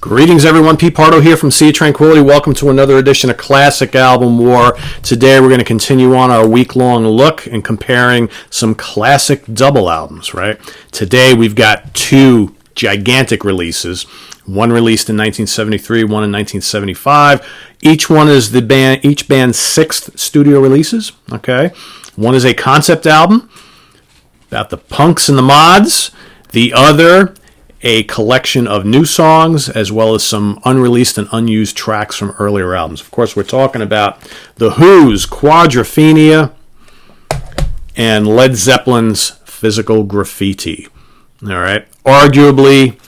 Greetings, everyone. Pete Pardo here from Sea Tranquility. Welcome to another edition of Classic Album War. Today, we're going to continue on our week-long look and comparing some classic double albums, right? Today, we've got two gigantic releases. One released in 1973, one in 1975. Each one is each band's sixth studio releases, okay? One is a concept album about the punks and the mods. The other, a collection of new songs, as well as some unreleased and unused tracks from earlier albums. Of course, we're talking about the Who's Quadrophenia and Led Zeppelin's Physical Graffiti. All right, arguably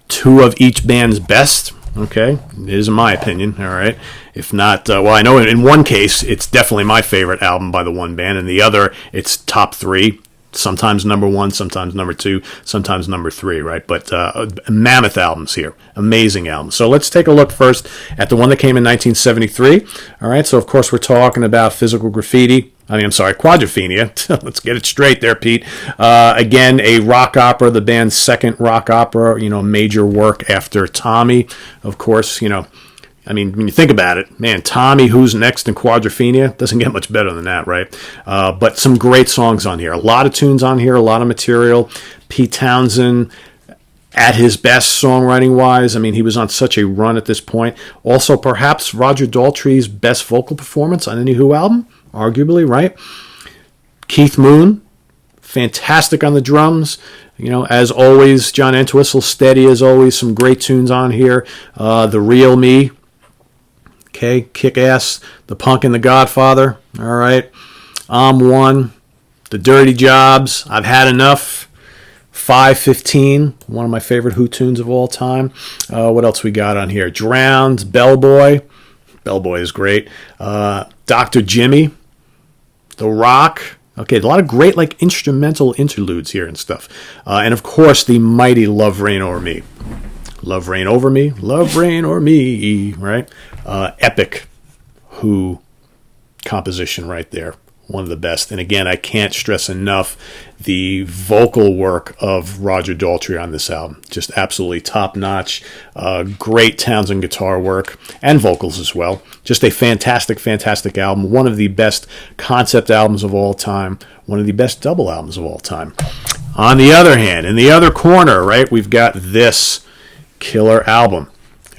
two of each band's best. Okay, it is in my opinion. All right, if not, well, I know in one case it's definitely my favorite album by the one band, and the other it's top three. Sometimes number one, sometimes number two, sometimes number three, right? But mammoth albums here. Amazing albums. So let's take a look first at the one that came in 1973. All right, so of course we're talking about Quadrophenia. Let's get it straight there, Pete. Again, a rock opera, the band's second rock opera, major work after Tommy. Of course, when you think about it, man, Tommy, Who's Next, and Quadrophenia doesn't get much better than that, right? But some great songs on here. A lot of tunes on here, a lot of material. Pete Townsend, at his best songwriting-wise. He was on such a run at this point. Also, perhaps Roger Daltrey's best vocal performance on any Who album, arguably, right? Keith Moon, fantastic on the drums. As always, John Entwistle, steady as always. Some great tunes on here. The Real Me. Okay, Kick-Ass, The Punk and the Godfather, all right. I'm One, The Dirty Jobs, I've Had Enough, 5:15, one of my favorite Who tunes of all time. What else we got on here? Drowned, Bellboy is great. Dr. Jimmy, The Rock. Okay, a lot of great instrumental interludes here and stuff. And of course, the mighty Love Reign Over Me. Love Reign Over Me, Love Reign Over Me, right? Epic Who composition right there. One of the best. And again, I can't stress enough the vocal work of Roger Daltrey on this album. Just absolutely top-notch. Great Townsend guitar work and vocals as well. Just a fantastic, fantastic album. One of the best concept albums of all time. One of the best double albums of all time. On the other hand, in the other corner, right, we've got this killer album.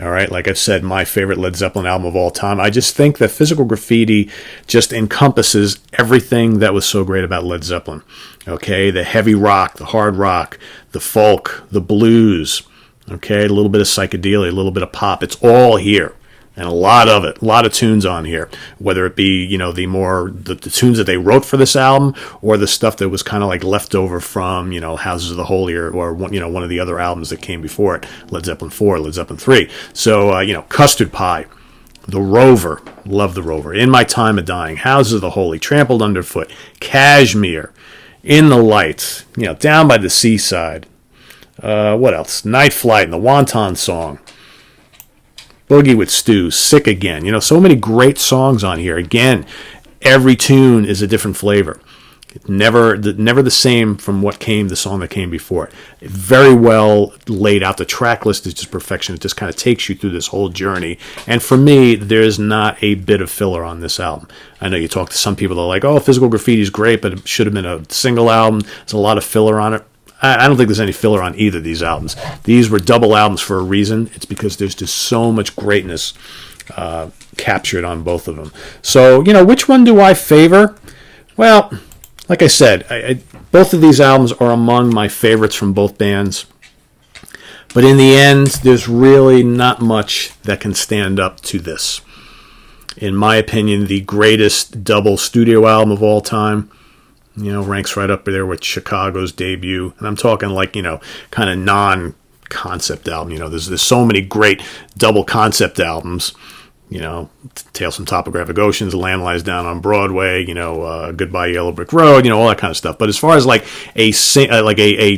All right, like I've said, my favorite Led Zeppelin album of all time. I just think that Physical Graffiti just encompasses everything that was so great about Led Zeppelin. Okay, the heavy rock, the hard rock, the folk, the blues, okay, a little bit of psychedelia, a little bit of pop. It's all here. And a lot of it, a lot of tunes on here, whether it be, the tunes that they wrote for this album or the stuff that was kind of left over from, Houses of the Holy or one of the other albums that came before it, Led Zeppelin 4, Led Zeppelin 3. So, Custard Pie, The Rover, love The Rover, In My Time of Dying, Houses of the Holy, Trampled Underfoot, Kashmir, In the Lights, Down by the Seaside. What else? Night Flight and the Wonton Song. Boogie with Stu, Sick Again. So many great songs on here. Again, every tune is a different flavor. It's never the same from the song that came before it. Very well laid out. The track list is just perfection. It just kind of takes you through this whole journey. And for me, there's not a bit of filler on this album. I know you talk to some people that are like, oh, Physical Graffiti is great, but it should have been a single album. There's a lot of filler on it. I don't think there's any filler on either of these albums. These were double albums for a reason. It's because there's just so much greatness captured on both of them. So, which one do I favor? Well, like I said, both of these albums are among my favorites from both bands. But in the end, there's really not much that can stand up to this. In my opinion, the greatest double studio album of all time, ranks right up there with Chicago's debut. And I'm talking kind of non-concept album. There's so many great double concept albums. Tales from Topographic Oceans, Lamb Lies Down on Broadway, Goodbye Yellow Brick Road, all that kind of stuff. But as far as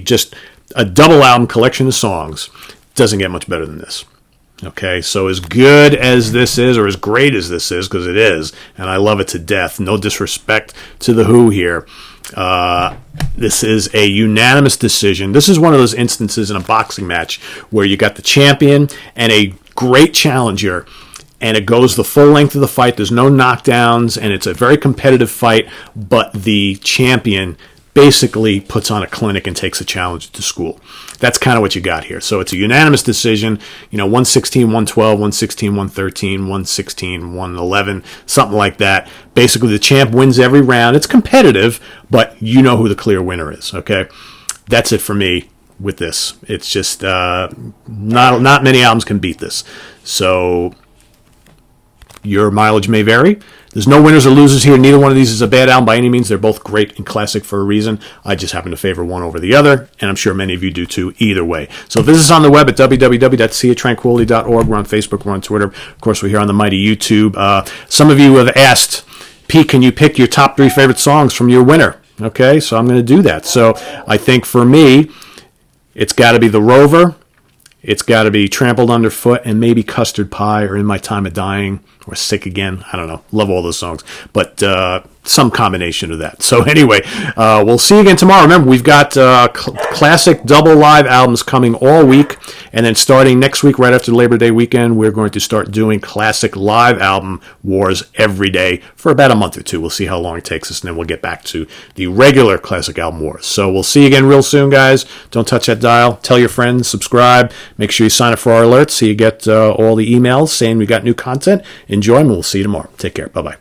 just a double album collection of songs, doesn't get much better than this. Okay, so as good as this is, or as great as this is, because it is, and I love it to death, no disrespect to the Who here, this is a unanimous decision. This is one of those instances in a boxing match where you got the champion and a great challenger, and it goes the full length of the fight. There's no knockdowns, and it's a very competitive fight, but the champion basically puts on a clinic and takes a challenge to school. That's kind of what you got here. So it's a unanimous decision, 116, 112, 116, 113, 116, 111, something like that. Basically, the champ wins every round. It's competitive, but you know who the clear winner is, okay? That's it for me with this. It's just not many albums can beat this. So your mileage may vary. There's no winners or losers here. Neither one of these is a bad album by any means. They're both great and classic for a reason. I just happen to favor one over the other, and I'm sure many of you do too, either way. So visit us on the web at www.seatranquility.org. We're on Facebook. We're on Twitter. Of course, we're here on the mighty YouTube. Some of you have asked, Pete, can you pick your top 3 favorite songs from your winner? Okay, so I'm going to do that. So I think for me, it's got to be The Rover. It's got to be Trampled Underfoot, and maybe Custard Pie or In My Time of Dying or Sick Again. I don't know. Love all those songs. But some combination of that. So anyway, we'll see you again tomorrow. Remember, we've got classic double live albums coming all week. And then starting next week, right after Labor Day weekend, we're going to start doing classic live album wars every day for about a month or two. We'll see how long it takes us, and then we'll get back to the regular classic album wars. So we'll see you again real soon, guys. Don't touch that dial. Tell your friends. Subscribe. Make sure you sign up for our alerts so you get all the emails saying we got new content. Enjoy, and we'll see you tomorrow. Take care. Bye-bye.